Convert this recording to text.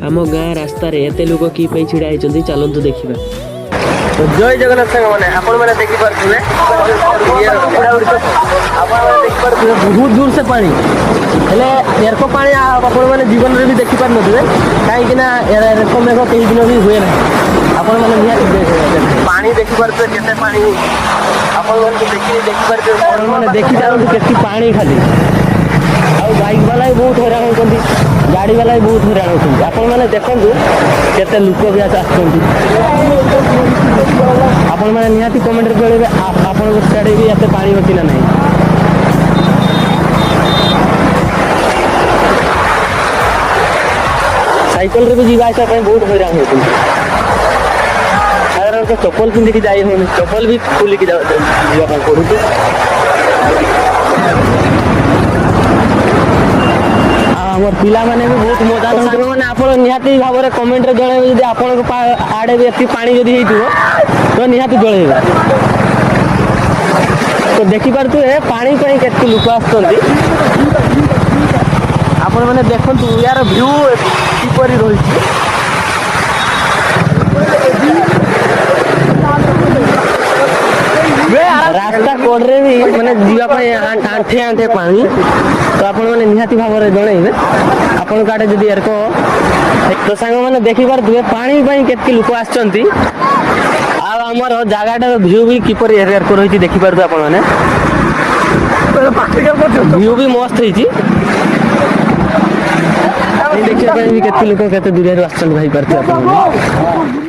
आम गाँ रास्तार एत लोक कि छिड़ा होती चलतु देखा। तो जय जगन्नाथ सांग मैंने आपण मैंने देखिपे बहुत दूर से पानी हेले एरको पानी आपण मैंने जीवन में भी देखिपार थे कहीं एरको मेघ कई दिन भी हुए ना आपण मैंने निहाती पानी देखिपे के पानी आपण मैंने देखी जाते के पानी खाली आ बाइक वाला भी बहुत हैरान होती गाड़ी वाला भी बहुत हैरान होती आपण मैंने देखूँ केते लोक भी आपण मैंने निहाती कमेंट जड़े आपण सियाड़े भी एत पानी अच्छी ना नहीं। साइकेल रे भी जीवा आसा बहुत हैरान होती साधारण चप्पल पिंधिकी जाई होनी चप्पल भी खोलिकी जावाई पड़ुची। आमर पिला माने भी बहुत मजा मैंने आप निहाती भाव में कमेंट जन जब आप आड़े भी एति पानी जदि तो निहाती जलैबे तो देखिपे पानी के लोक आसुँच आपण मैंने देखु यार व्यू किपर रही रास्ता कोड्रे भी मैंने जीवाई आंठे आंठे पानी तो आपण मैंने निहाती भाव में जनइबे आपण काटे जदि एरको तो सांग मैंने देखिपे पानी के लोक आसुँच आमर जगह व्यू भी किपर एरको रही देखिपे आपण मैंने व्यू भी मस्त होती देखिए के लोक के दूर आसुँच भाई पार्थ।